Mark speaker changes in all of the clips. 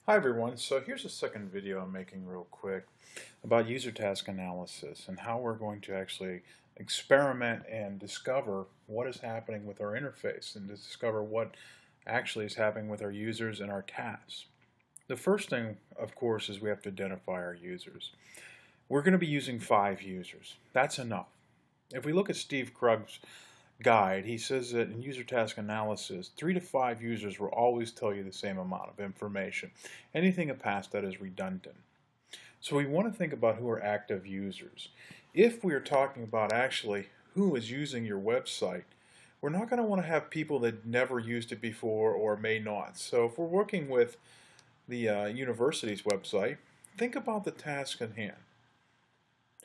Speaker 1: Hi everyone, so here's a second video I'm making real quick about user task analysis and how we're going to actually experiment and discover what is happening with our interface and to discover what actually is happening with our users and our tasks. The first thing, of course, is we have to identify our users. We're going to be using 5 users. That's enough. If we look at Steve Krug's guide, he says that in user task analysis, 3 to 5 users will always tell you the same amount of information. Anything past that is redundant. So we want to think about who are active users. If we are talking about actually who is using your website, we're not going to want to have people that never used it before or may not. So if we're working with the university's website, think about the task at hand.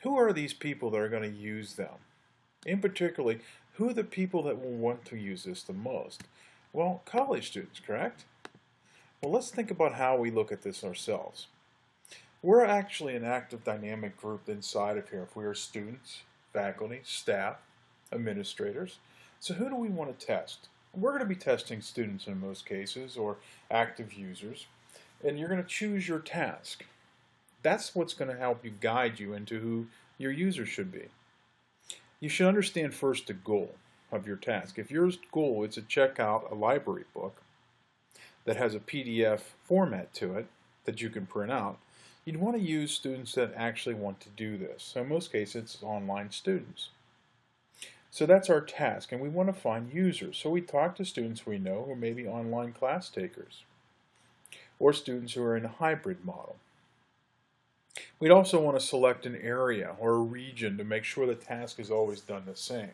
Speaker 1: Who are these people that are going to use them? In particular, who are the people that will want to use this the most? Well, college students, correct? Well, let's think about how we look at this ourselves. We're actually an active dynamic group inside of here if we are students, faculty, staff, administrators. So who do we want to test? We're going to be testing students in most cases or active users, and you're going to choose your task. That's what's going to help you guide you into who your user should be. You should understand first the goal of your task. If your goal is to check out a library book that has a PDF format to it that you can print out, you'd want to use students that actually want to do this. So in most cases, it's online students. So that's our task, and we want to find users. So we talk to students we know who may be online class takers or students who are in a hybrid model. We'd also want to select an area or a region to make sure the task is always done the same.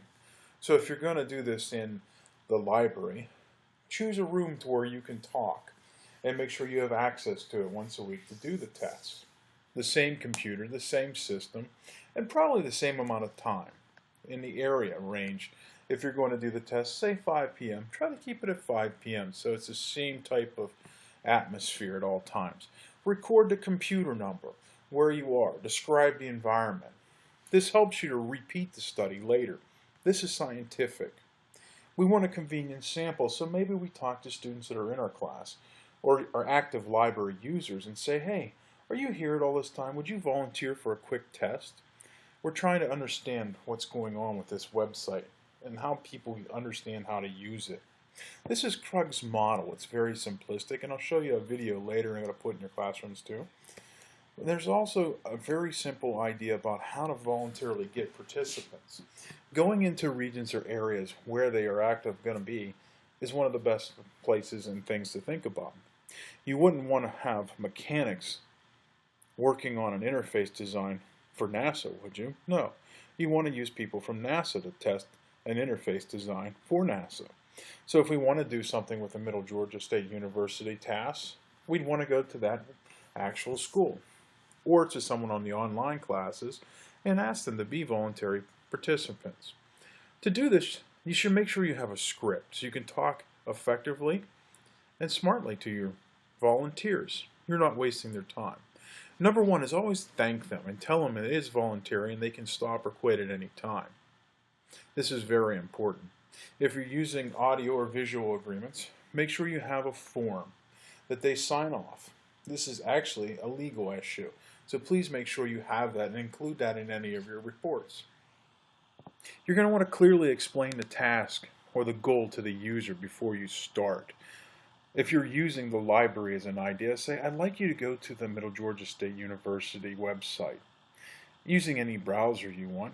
Speaker 1: So if you're going to do this in the library, choose a room to where you can talk and make sure you have access to it once a week to do the tests. The same computer, the same system, and probably the same amount of time in the area range. If you're going to do the test, say 5 p.m., try to keep it at 5 p.m. so it's the same type of atmosphere at all times. Record the computer number, where you are, describe the environment. This helps you to repeat the study later. This is scientific. We want a convenient sample, so maybe we talk to students that are in our class or are active library users and say, hey, are you here at all this time? Would you volunteer for a quick test? We're trying to understand what's going on with this website and how people understand how to use it. This is Krug's model. It's very simplistic, and I'll show you a video later I'm going to put in your classrooms too. There's also a very simple idea about how to voluntarily get participants. Going into regions or areas where they are active going to be is one of the best places and things to think about. You wouldn't want to have mechanics working on an interface design for NASA, would you? No. You want to use people from NASA to test an interface design for NASA. So if we want to do something with the Middle Georgia State University tasks, we'd want to go to that actual school or to someone on the online classes and ask them to be voluntary participants. To do this, you should make sure you have a script so you can talk effectively and smartly to your volunteers. You're not wasting their time. Number one is always thank them and tell them it is voluntary and they can stop or quit at any time. This is very important. If you're using audio or visual agreements, make sure you have a form that they sign off. This is actually a legal issue, so please make sure you have that and include that in any of your reports. You're going to want to clearly explain the task or the goal to the user before you start. If you're using the library as an idea, say, I'd like you to go to the Middle Georgia State University website, using any browser you want,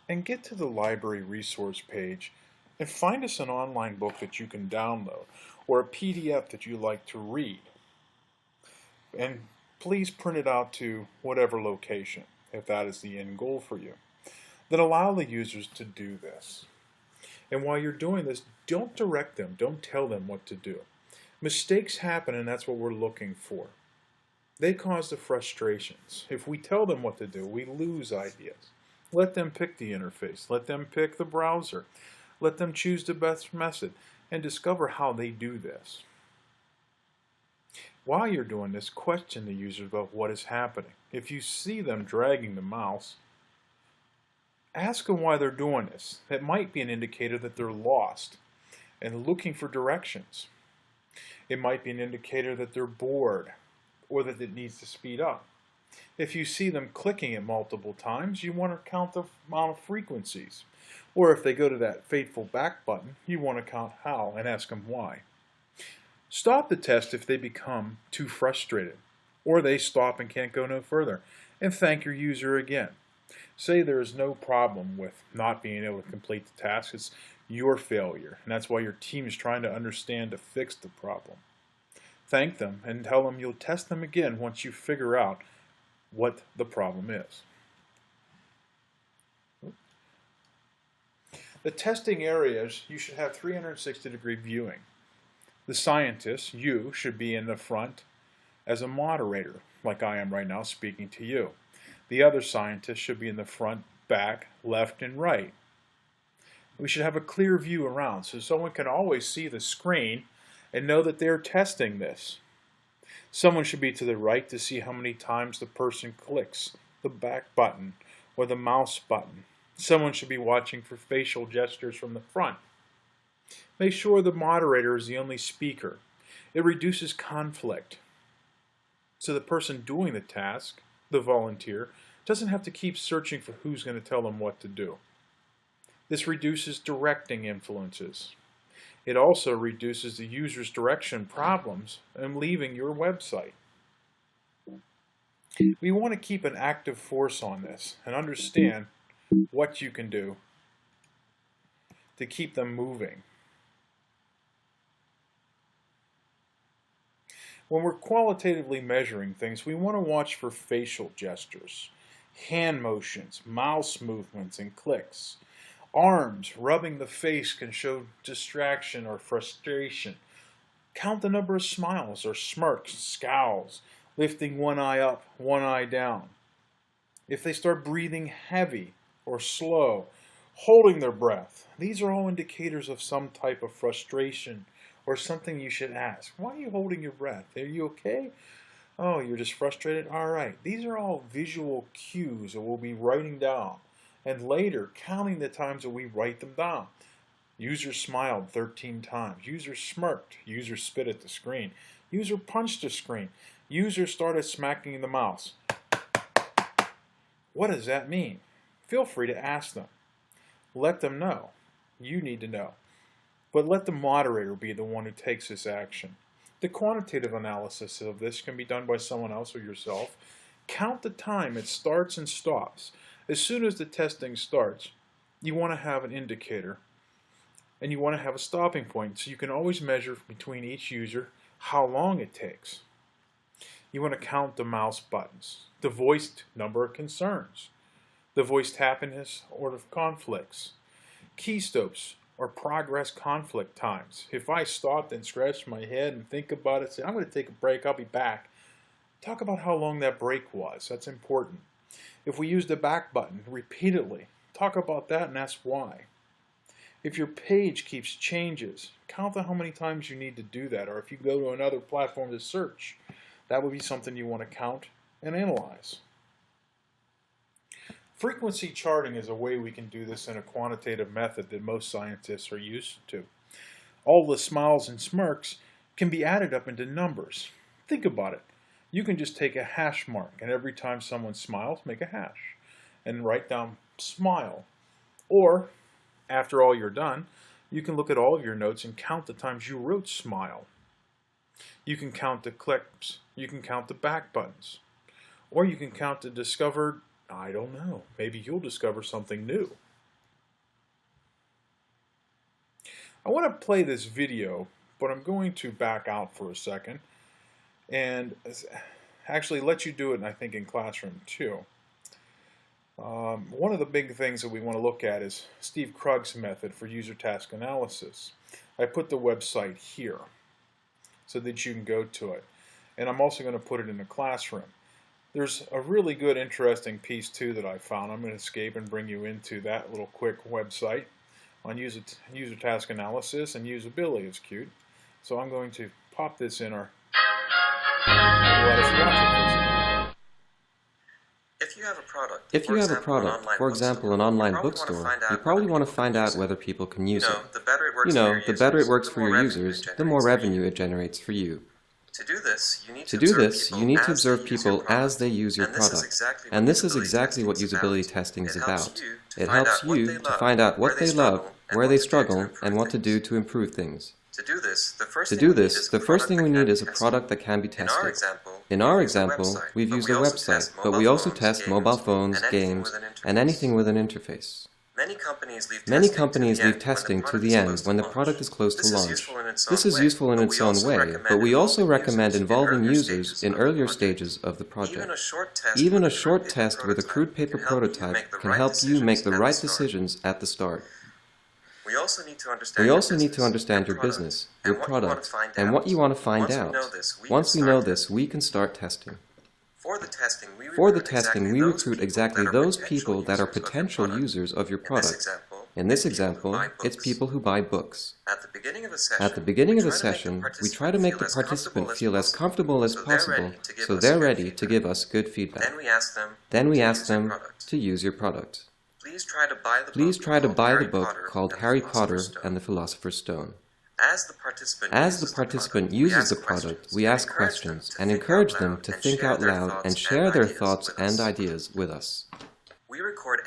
Speaker 1: and get to the library resource page and find us an online book that you can download or a PDF that you like to read. And please print it out to whatever location, if that is the end goal for you. Then allow the users to do this. And while you're doing this, don't direct them, don't tell them what to do. Mistakes happen, and that's what we're looking for. They cause the frustrations. If we tell them what to do, we lose ideas. Let them pick the interface, let them pick the browser, let them choose the best method, and discover how they do this. While you're doing this, question the user about what is happening. If you see them dragging the mouse, ask them why they're doing this. It might be an indicator that they're lost and looking for directions. It might be an indicator that they're bored or that it needs to speed up. If you see them clicking it multiple times, you want to count the amount of frequencies. Or if they go to that fateful back button, you want to count how and ask them why. Stop the test if they become too frustrated, or they stop and can't go no further, and thank your user again. Say there is no problem with not being able to complete the task. It's your failure, and that's why your team is trying to understand to fix the problem. Thank them and tell them you'll test them again once you figure out what the problem is. The testing areas, you should have 360-degree viewing. The scientist, you, should be in the front as a moderator, like I am right now speaking to you. The other scientists should be in the front, back, left, and right. We should have a clear view around so someone can always see the screen and know that they're testing this. Someone should be to the right to see how many times the person clicks the back button or the mouse button. Someone should be watching for facial gestures from the front. Make sure the moderator is the only speaker. It reduces conflict. So the person doing the task, the volunteer, doesn't have to keep searching for who's going to tell them what to do. This reduces directing influences. It also reduces the user's direction problems and leaving your website. We want to keep an active force on this and understand what you can do to keep them moving. When we're qualitatively measuring things, we want to watch for facial gestures, hand motions, mouse movements, and clicks. Arms rubbing the face can show distraction or frustration. Count the number of smiles or smirks, scowls, lifting one eye up, one eye down. If they start breathing heavy or slow, holding their breath, these are all indicators of some type of frustration or something you should ask. Why are you holding your breath? Are you okay? Oh, you're just frustrated? All right. These are all visual cues that we'll be writing down. And later, counting the times that we write them down. User smiled 13 times. User smirked. User spit at the screen. User punched the screen. User started smacking the mouse. What does that mean? Feel free to ask them. Let them know. You need to know. But let the moderator be the one who takes this action. The quantitative analysis of this can be done by someone else or yourself. Count the time it starts and stops. As soon as the testing starts, you want to have an indicator and you want to have a stopping point so you can always measure between each user how long it takes. You want to count the mouse buttons, the voiced number of concerns, the voiced happiness or of conflicts, keystops or progress conflict times. If I stopped and scratched my head and think about it, say, I'm going to take a break, I'll be back. Talk about how long that break was. That's important. If we use the back button repeatedly, talk about that and ask why. If your page keeps changes, count how many times you need to do that. Or if you go to another platform to search, that would be something you want to count and analyze. Frequency charting is a way we can do this in a quantitative method that most scientists are used to. All the smiles and smirks can be added up into numbers. Think about it. You can just take a hash mark, and every time someone smiles, make a hash, and write down smile. Or, after all you're done, you can look at all of your notes and count the times you wrote smile. You can count the clicks, you can count the back buttons, or you can count the discovered, I don't know, maybe you'll discover something new. I want to play this video, but I'm going to back out for a second and actually let you do it, I think, in classroom too. One of the big things that we want to look at is Steve Krug's method for user task analysis. I put the website here so that you can go to it. And I'm also going to put it in the classroom. There's a really good, interesting piece too that I found. I'm going to escape and bring you into that little quick website on user task analysis, and usability is cute. So I'm going to pop this in our let us watch it.
Speaker 2: If you have a product, for example, an online bookstore, you probably want to find out whether people can use it. The better it works for your users, the more revenue it generates for you. To do this, you need to observe people as they use your product. And this is exactly what usability testing is about. It helps you to find out what they love, where they struggle, and what to do to improve things. To do this, the first thing we need is a product that can be tested. In our example, we've used a website, but we also test mobile phones, games, and anything with an interface. Many companies leave testing to the end when the product is close to launch. This is useful in its own way, but we also recommend involving users in earlier stages of the project. Even a short test with a crude paper prototype can help you make the right decisions at the start. We also need to understand your business, your product, and what you want to find out. Once we know this, we can start testing. For the testing, we recruit exactly those people that are potential users of your product. In this example, it's people who buy books. At the beginning of a session, we try to make the participant feel as comfortable as possible so they're ready to give us good feedback. Then we ask them to use your product. Please try to buy the book called Harry Potter and the Philosopher's Stone. As the participant uses the product, we ask questions and encourage them to think out loud and share their thoughts and ideas with us. We record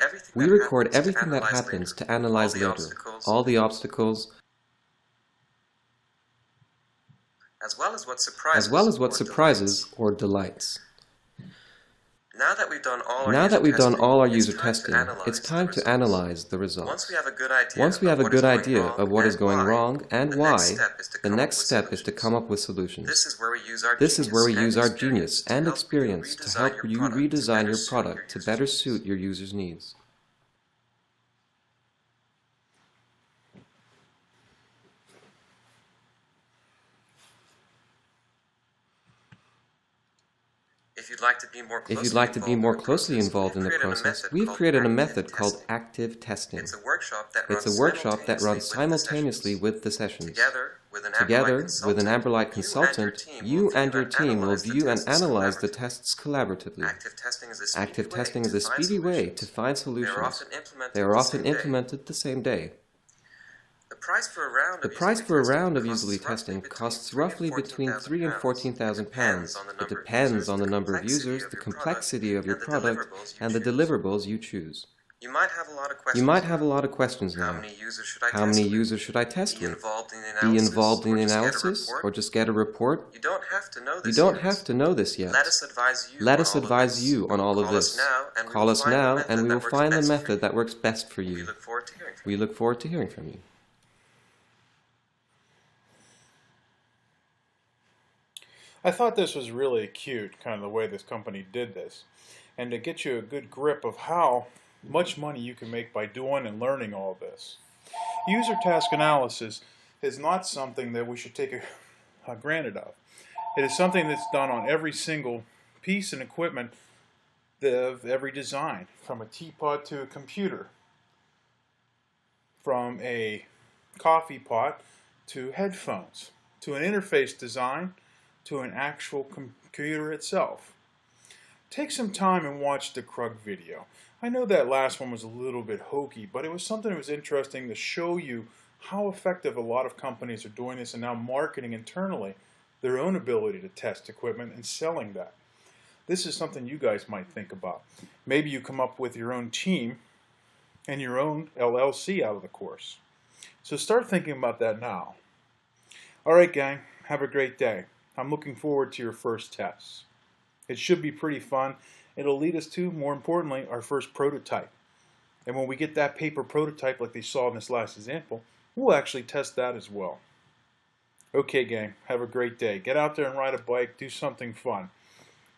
Speaker 2: everything that happens to analyze later, all the obstacles, as well as what surprises or delights. Now that we've done all our user testing, it's time to analyze the results. Once we have a good idea of what is going wrong and why, the next step is to come up with solutions. This is where we use our genius and experience to help you redesign your product to better suit your users' needs. If you'd like to be more closely involved in the process, we've created a method called active testing. It's a workshop that runs simultaneously with the sessions. Together with an Amberlight consultant, you and your team will view and analyze the tests collaboratively. Active testing is a speedy way to find solutions. They are often implemented the same day. The price for a round of usability testing costs roughly between £3,000 and £14,000. It depends on the number of users, the complexity of your product, and the deliverables you choose. You might have a lot of questions now. How many users should I test with? Be involved in the analysis, or just get a report? You don't have to know this yet. Let us advise you on all of this. Call us now, and we will find the method that works best for you. We look forward to hearing from you.
Speaker 1: I thought this was really cute, kind of the way this company did this. And to get you a good grip of how much money you can make by doing and learning all this. User task analysis is not something that we should take granted of. It is something that's done on every single piece and equipment of every design, from a teapot to a computer, from a coffee pot to headphones, to an interface design, to an actual computer itself. Take some time and watch the Krug video. I know that last one was a little bit hokey, but it was something that was interesting to show you how effective a lot of companies are doing this and now marketing internally their own ability to test equipment and selling that. This is something you guys might think about. Maybe you come up with your own team and your own LLC out of the course. So start thinking about that now. Alright gang, have a great day. I'm looking forward to your first tests. It should be pretty fun. It'll lead us to, more importantly, our first prototype. And when we get that paper prototype like they saw in this last example, we'll actually test that as well. Okay gang, have a great day. Get out there and ride a bike, do something fun.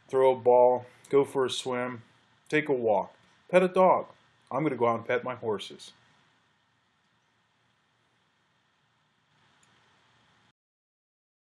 Speaker 1: Throw a ball, go for a swim, take a walk, pet a dog. I'm going to go out and pet my horses.